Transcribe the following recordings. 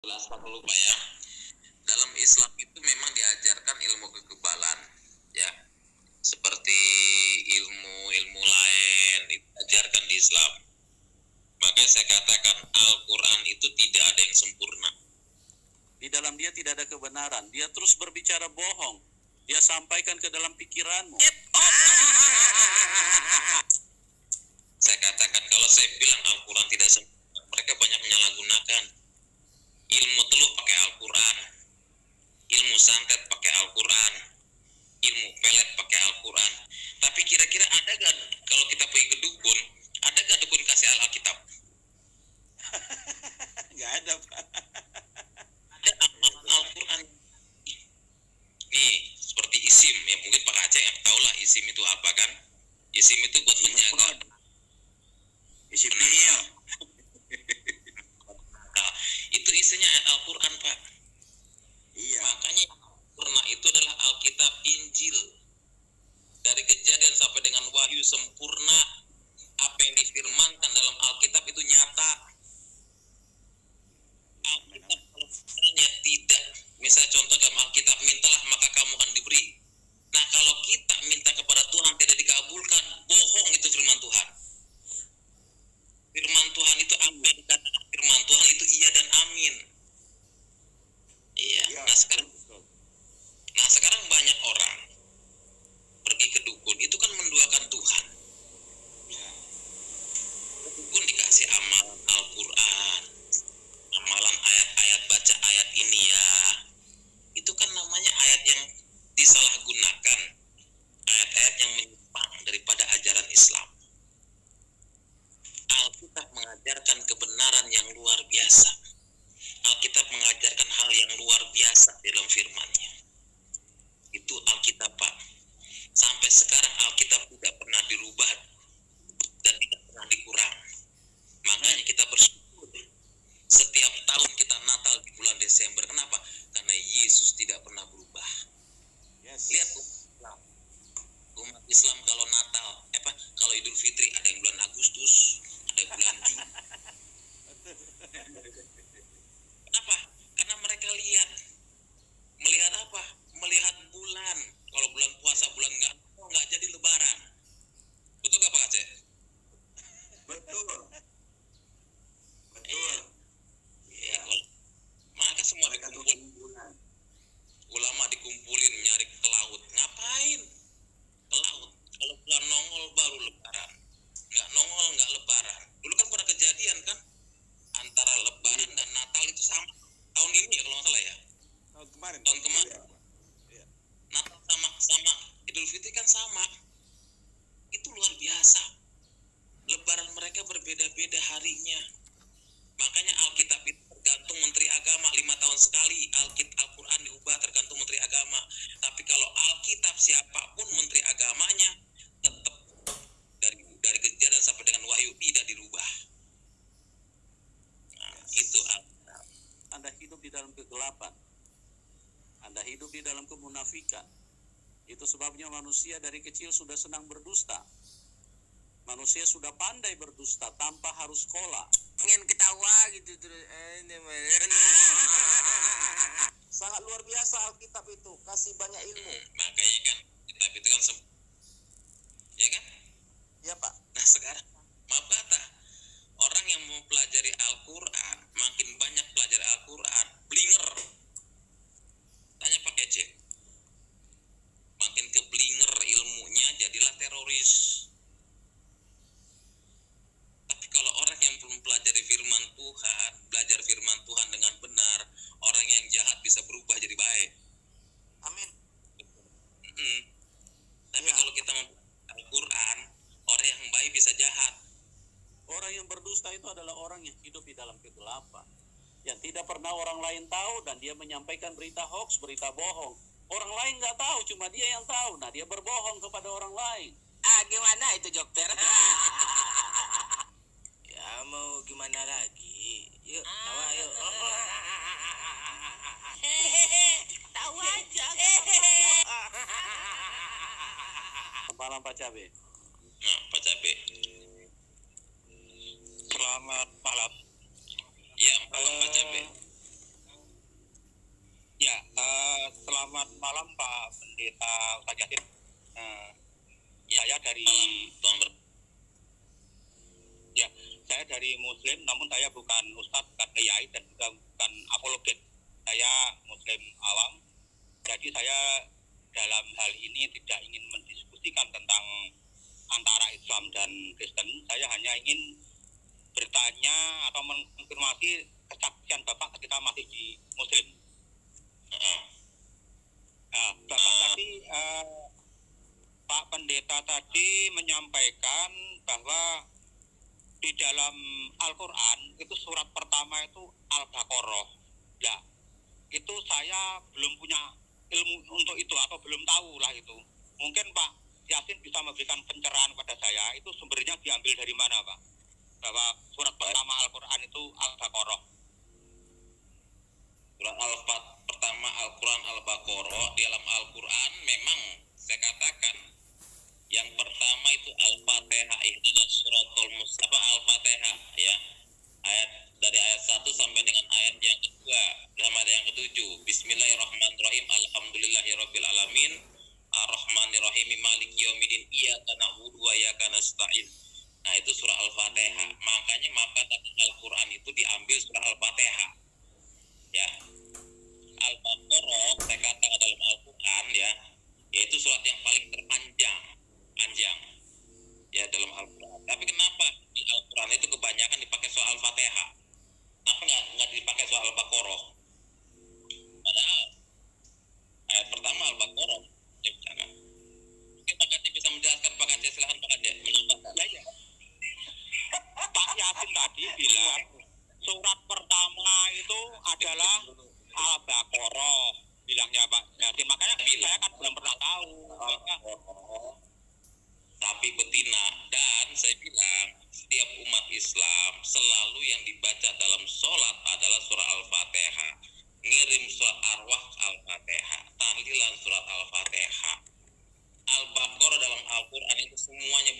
Jelaskan dulu Pak ya. Dalam Islam itu memang diajarkan ilmu kekebalan, ya. Seperti ilmu-ilmu lain diajarkan di Islam. Makanya saya katakan Al-Quran itu tidak ada yang sempurna. Di dalam dia tidak ada kebenaran. Dia terus berbicara bohong. Dia sampaikan ke dalam pikiranmu. Saya katakan kalau saya bilang Al-Quran tidak sempurna, mereka banyak menyalahgunakan. Ilmu teluh pakai Al-Quran, ilmu santet pakai Al-Quran, ilmu pelet pakai Al-Quran. Tapi kira-kira ada gak kalau kita pergi ke dukun, ada gak dukun kasih Alkitab? Gak ada, Pak. Ada amalan Al-Quran. Nih, seperti isim, ya mungkin Pak Aceh yang tahu lah isim itu apa kan? Isim itu buat menjaga. Isim ini. Nah, itu isinya ayat Al-Quran Pak. Iya. Makanya sempurna itu adalah Alkitab Injil. Dari Kejadian sampai dengan Wahyu sempurna. Apa yang difirmankan dalam Alkitab itu nyata. Alkitab kalau misalnya tidak, misalnya contoh dalam Alkitab, mintalah maka kamu akan diberi. Nah kalau kita minta kepada Tuhan tidak dikabulkan, bohong itu firman Tuhan. Firman Tuhan itu apa yang dikatakan firman Tuhan itu iya dan amin. Iya. Nah sekarang banyak orang pergi ke dukun itu kan menduakan Tuhan. Dukun dikasih amalan Al-Quran, amalan ayat-ayat, baca ayat ini ya. Itu kan namanya ayat yang disalahgunakan, ayat-ayat yang menyimpang daripada ajaran Islam. Alkitab mengajarkan kebenaran yang luar biasa. Alkitab mengajarkan hal yang luar biasa dalam firman-Nya. Itu Alkitab Pak. Sampai sekarang Alkitab tidak pernah dirubah dan tidak pernah dikurang. Makanya kita bersyukur setiap tahun kita Natal di bulan Desember. Kenapa? Karena Yesus tidak pernah berubah. Yes. Lihat umat Islam kalau Natal, kalau Idul Fitri ada yang bulan Agustus, ada yang bulan Juni. Kenapa? Karena mereka melihat apa? Melihat bulan. Kalau bulan puasa, bulan nggak jadi Lebaran. Betul nggak Pak Aceh? Betul. Iya. Maka semua dikumpulin. Ulama dikumpulin nyari ke laut. Ngapain? Ke laut. Kalau bulan nongol baru Lebaran. Nggak nongol nggak Lebaran. Dulu kan pernah kejadian kan? Antara Lebaran dan Natal itu sama. Tahun ini ya kalau nggak salah ya. Tahun kemarin. Iya. Natal sama Idul Fitri kan sama. Itu luar biasa. Lebaran mereka berbeda-beda harinya. Makanya Alkitab itu tergantung Menteri Agama 5 tahun sekali. Al-Quran diubah tergantung Menteri Agama. Tapi kalau Alkitab siapapun Menteri Agamanya tetap dari Kejadian sampai dengan Wahyu tidak dirubah. Nah, itu Alkitab. Anda hidup di dalam kegelapan. Anda hidup di dalam kemunafikan. Itu sebabnya manusia dari kecil sudah senang berdusta. Manusia sudah pandai berdusta tanpa harus sekolah. Ingin ketawa gitu terus Sangat luar biasa Alkitab itu, kasih banyak ilmu. Makanya kan kitab itu kan ya kan? Ya Pak. Nah sekarang maaf kata orang yang mempelajari Al-Quran makin banyak belajar Al-Quran blinger. Tanya pakai cek. Makin keblinger ilmunya jadilah teroris. Tapi kalau orang yang belum pelajari firman Tuhan, belajar firman Tuhan dengan benar, orang yang jahat bisa berubah jadi baik. Amin. Tapi kalau kita mempelajari Al-Quran, orang yang baik bisa jahat. Orang yang berdusta itu adalah orang yang hidup di dalam kegelapan. Yang tidak pernah orang lain tahu dan dia menyampaikan berita hoax, berita bohong. Orang lain nggak tahu, cuma dia yang tahu. Nah dia berbohong kepada orang lain. Gimana itu dokter? Ya mau gimana lagi? Yuk, tawa yuk. Tahu aja. Malam Pak Cabe. Nah, Pak Cabe. Selamat malam. Iya, malam Pak Cabe. malam Pak Pendeta Ustaz Yasin. Saya dari saya dari Muslim, namun saya bukan Ustadz, bukan kiai, dan juga bukan apologet. Saya Muslim awam. Jadi saya dalam hal ini tidak ingin mendiskusikan tentang antara Islam dan Kristen. Saya hanya ingin bertanya atau mengkonfirmasi kesaksian Bapak ketika masih di Muslim. Bapak tadi, Pak Pendeta tadi menyampaikan bahwa di dalam Al-Quran itu surat pertama itu Al-Baqarah. Ya, itu saya belum punya ilmu untuk itu atau belum tahu lah itu. Mungkin Pak Yasin bisa memberikan pencerahan kepada saya, itu sumbernya diambil dari mana Pak? Bahwa surat pertama Al-Quran itu Al-Baqarah. Surat pertama Al-Quran Al-Baqarah. Di dalam Al-Quran memang saya katakan yang pertama itu Al-Fatihah, ihdinas siratal mustaqim, Al-Fatihah ya. Dari ayat 1 sampai dengan ayat yang kedua sampai yang ketujuh. Bismillahirrahmanirrahim. Alhamdulillahirabbil alamin. Ar-Rahmanirrahim. Maliki yaumiddin. Iyyaka na'budu wa iyyaka nasta'in. Nah, itu surah Al-Fatihah. Makanya maka tadi Al-Qur'an itu diambil surah Al-Fatihah. Ya. Al-Baqarah saya katakan dalam Al-Qur'an ya, yaitu surat yang paling panjang ya dalam Al-Quran. Tapi kenapa di Al-Quran itu kebanyakan dipakai soal Al-Fatihah? Kenapa nggak dipakai soal Al-Baqarah? Padahal ayat pertama Al-Baqarah dibicarakan. Mungkin Pak Kacik bisa menjelaskan, Pak Kacik, silahkan Pak Kacik menambahkan. Ya. Pak Yasin tadi bilang surat pertama itu adalah Al-Baqarah, bilangnya Pak Yasin. Makanya saya kan belum pernah tahu. Sapi betina, dan saya bilang setiap umat Islam selalu yang dibaca dalam sholat adalah surah Al-Fatihah, ngirim surat arwah Al-Fatihah, tahlilan surat Al-Fatihah. Al-Baqarah dalam Al-Quran itu semuanya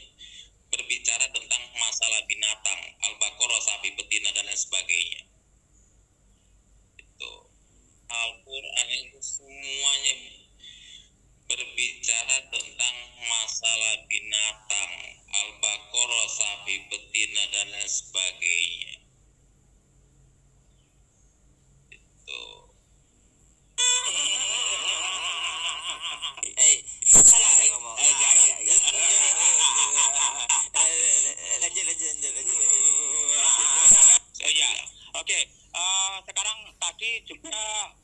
berbicara tentang masalah binatang, Al-Baqarah sapi betina dan lain sebagainya. Itu Al-Quran itu semuanya berbicara tentang masalah binatang, Al-Baqarah sapi betina dan lain sebagainya. Itu. Salah ngomong. Lanjut. Ya, oke. Sekarang tadi juga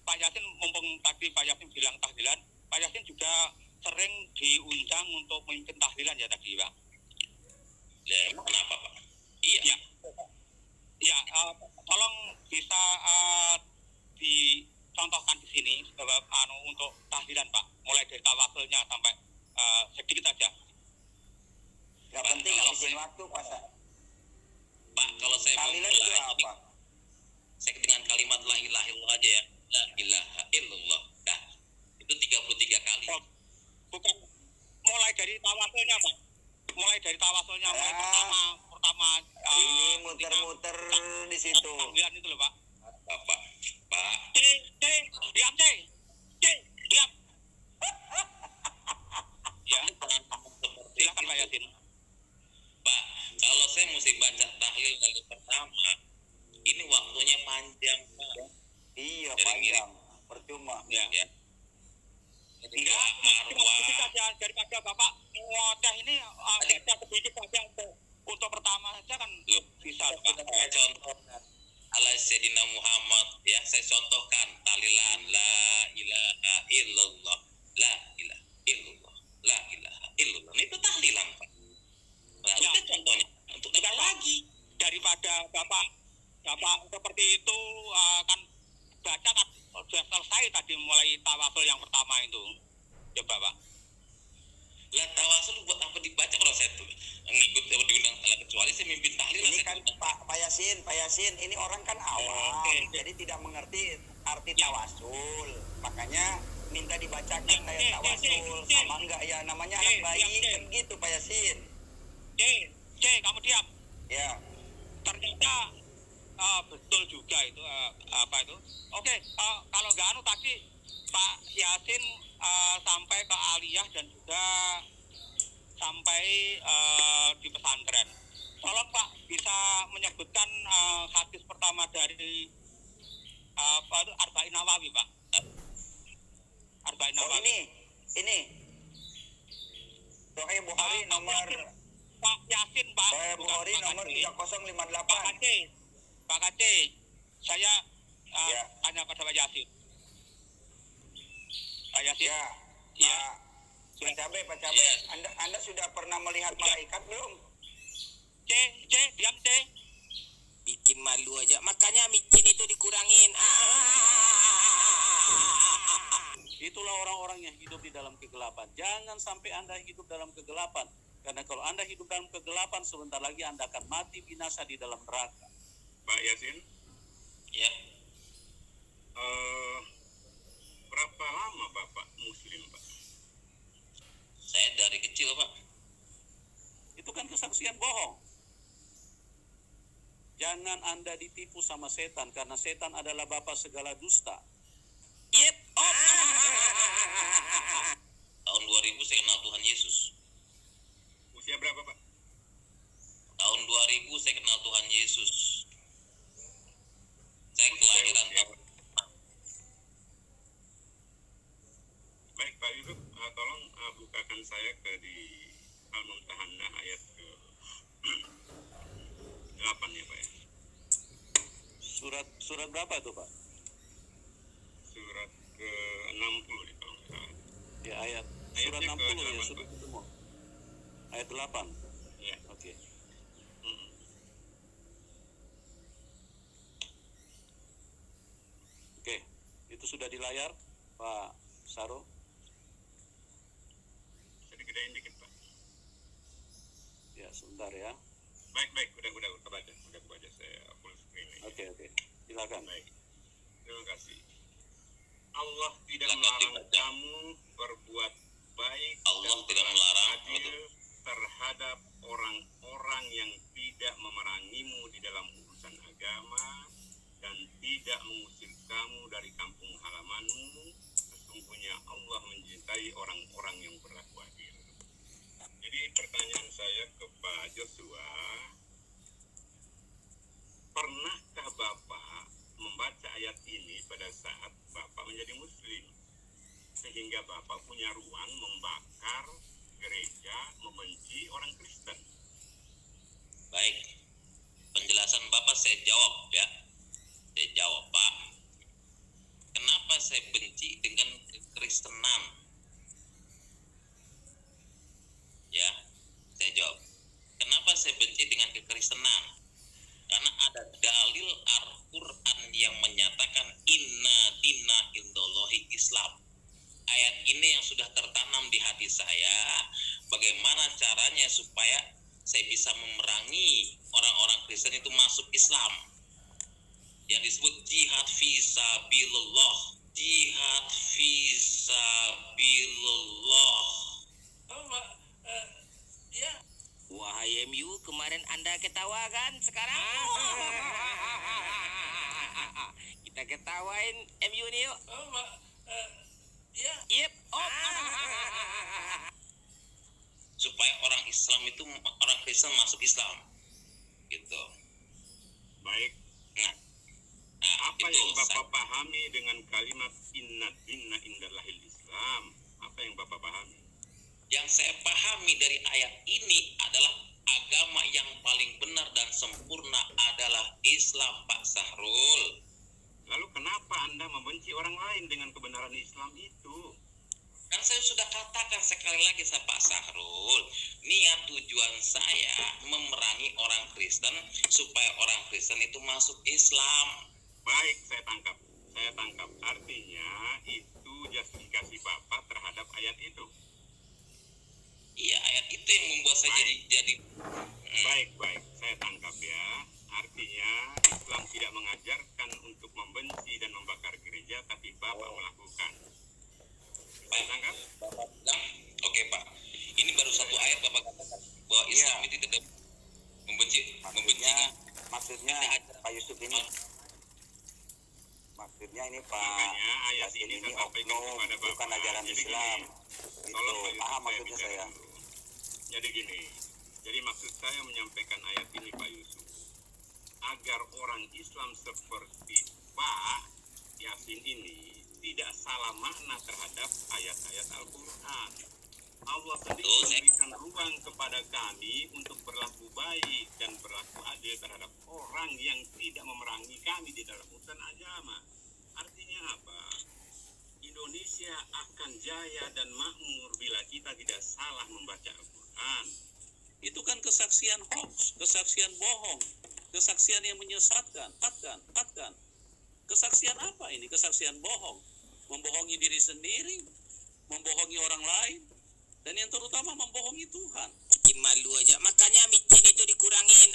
Pak Yasin, mumpung tadi Pak Yasin bilang tahlilan, Pak Yasin juga sering diundang untuk memimpin tahlilan ya tadi Pak. Ya, emang kenapa Pak? Iya. Ya, tolong bisa dicontohkan di sini untuk tahlilan Pak, mulai dari tawasulnya sampai sedikit aja. Gak penting habisin waktu Pak, kalau saya mau tahlilan mulai itu apa? saya dengan kalimat la ilaha illallah aja ya. La ilaha illallah. Nah, itu 33 kali. Bukan mulai dari tawasulnya Pak. Mulai pertama ini muter-muter di situ. tahlilan itu loh Pak. Pak. Diam. Ya, silakan Pak Yasin. Pak, kalau saya mesti baca tahlil kali pertama, ini waktunya panjang Pak. Iya, Jadi panjang. Percuma. Ya. Enggak, saja daripada Bapak ngoceh ini baca sedikit saja untuk pertama saja kan bisa Pak. Contoh ala Sayyidina Muhammad ya, saya contohkan tahlilan la ilaha illallah, la ilaha illallah, la ilaha illallah. Itu tahlilan Pak. Nah, Ya. itu contohnya. Untuk apa lagi? Daripada Bapak seperti itu kan baca kan sudah selesai tadi mulai tawasul yang pertama itu. Coba Pak. Lah tawasul buat apa dibaca kalau saya tuh ngikut diundang, kecuali saya mimpin tahlilan. Ini kan Pak Yasin, ini orang kan awam, jadi tidak mengerti arti tawasul. Makanya minta dibacakan kayak tawasul, sama enggak ya namanya anak bayi kan gitu Pak Yasin. C, kamu diam. Ya. Ternyata betul juga itu apa itu. Oke, kalau nggak tadi Pak Yasin sampai ke aliyah dan juga sampai di pesantren. Tolong Pak bisa menyebutkan hadis pertama dari Arba'in Nawawi, Pak. Arba'in Oh Nawawi. ini Sahih Bukhari nomor Pak Yasin, Pak. Sahih Bukan Bukhari Pak nomor Aceh. 3058. Pak Aceh, saya Ya. tanya pada Pak Yasin. Pak Yasin. Ya. Ya. Pak Cabe, Anda sudah pernah melihat malaikat belum? C, diam C. Bikin malu aja. Makanya micin itu dikurangin. Itulah orang-orang yang hidup di dalam kegelapan. Jangan sampai Anda hidup dalam kegelapan. Karena kalau Anda hidup dalam kegelapan, sebentar lagi Anda akan mati binasa di dalam neraka. Pak Yasin, Ya, berapa lama Bapak Muslim, Pak? saya dari kecil Pak. Itu kan kesaksian bohong. Jangan Anda ditipu sama setan, karena setan adalah bapa segala dusta. Yep. Oh. Tahun 2000 saya kenal Tuhan Yesus. Usia berapa, Pak? Tahun 2000 saya kenal Tuhan Yesus. Saya kelahiran tahun. Baik, Pak Yusuf, tolong bukakan saya ke di Al-Mumtahanah ayat ke 8 ya, Pak ya. Surat berapa itu, Pak? Surat ke 60 nih kalau nggak salah. Ya, surat Ayatnya 60 ya, ke-8, sudah Pak. ketemu. Ayat 8. Ya. Oke. Mm-mm. Oke, itu sudah di layar, Pak Saro. Bisa digedein dikit, Pak. Ya, sebentar ya. Baik, udah kebaca saya full screen ini. Oke. Silakan. Baik, terima kasih. Allah tidak Silakan melarang dibaca. kamu berbuat baik Allah dan tidak berlaku melarang, adil betul. terhadap orang-orang yang tidak memerangimu di dalam urusan agama dan tidak mengusir kamu dari kampung halamanmu. Sesungguhnya Allah mencintai orang-orang yang berlaku adil. Jadi pertanyaan saya ke Pak Joshua, pernahkah Bapak membaca ayat ini pada saat Bapak menjadi Muslim? Sehingga Bapak punya ruang membakar gereja, membenci orang Kristen. Baik, penjelasan Bapak saya jawab ya. Saya jawab Pak. Kenapa saya benci dengan kekristenan? Ya, saya jawab. Kenapa saya benci dengan kekristenan? Karena ada dalil Al-Quran yang menyatakan inna dina indallahi Islam. Ayat ini yang sudah tertanam di hati saya. Bagaimana caranya supaya saya bisa memerangi orang-orang Kristen itu masuk Islam? Yang disebut jihad fisabilillah. Jihad fisabilillah. Wahai MU, kemarin Anda ketawa kan? Sekarang kita ketawain MU nih yuk. Yep. Oh. Supaya orang Islam itu, orang Kristen masuk Islam. Gitu. Baik, Nah, apa itu yang Bapak saya- pahami dengan kalimat inna dina indallahil Islam? Apa yang Bapak pahami? yang saya pahami dari ayat ini adalah agama yang paling benar dan sempurna adalah Islam, Pak Sahrul. Lalu kenapa Anda membenci orang lain dengan kebenaran Islam itu? Kan saya sudah katakan sekali lagi sama Pak Sahrul, niat tujuan saya memerangi orang Kristen supaya orang Kristen itu masuk Islam. Baik, saya tangkap. Artinya itu justifikasi Bapak terhadap ayat itu. Iya, ayat itu yang membuat saya jadi Baik, saya tangkap ya. Artinya Islam tidak mengajarkan untuk membenci dan membakar gereja, tapi Bapak melakukan. Saya tangkap? Bapak bilang, oke Pak, ini baru satu ayat Bapak katakan bahwa Islam itu tidak membenci kan? Maksudnya Pak Yusuf ini Pak Makanya ayat Yasin ini ini saya sampaikan oknum, kepada Bapak. bukan ajaran Jadi Islam. gini, Itu tolong Pak Yusuf, paham saya maksudnya bicara saya. dulu. Jadi gini, jadi maksud saya menyampaikan ayat ini Pak Yusuf, agar orang Islam seperti Pak Yasin ini tidak salah makna terhadap ayat-ayat Al-Quran. Allah sendiri memberikan ruang kepada kami untuk berlaku baik dan berlaku adil terhadap orang yang tidak memerangi kami di dalam urusan agama. Artinya apa? Indonesia akan jaya dan makmur bila kita tidak salah membaca Al-Quran. Itu kan kesaksian hoax, kesaksian bohong, kesaksian yang menyesatkan. Atkan. Kesaksian apa ini? Kesaksian bohong. Membohongi diri sendiri, membohongi orang lain, dan yang terutama membohongi Tuhan. Bikin malu aja. Makanya micin itu dikurangin.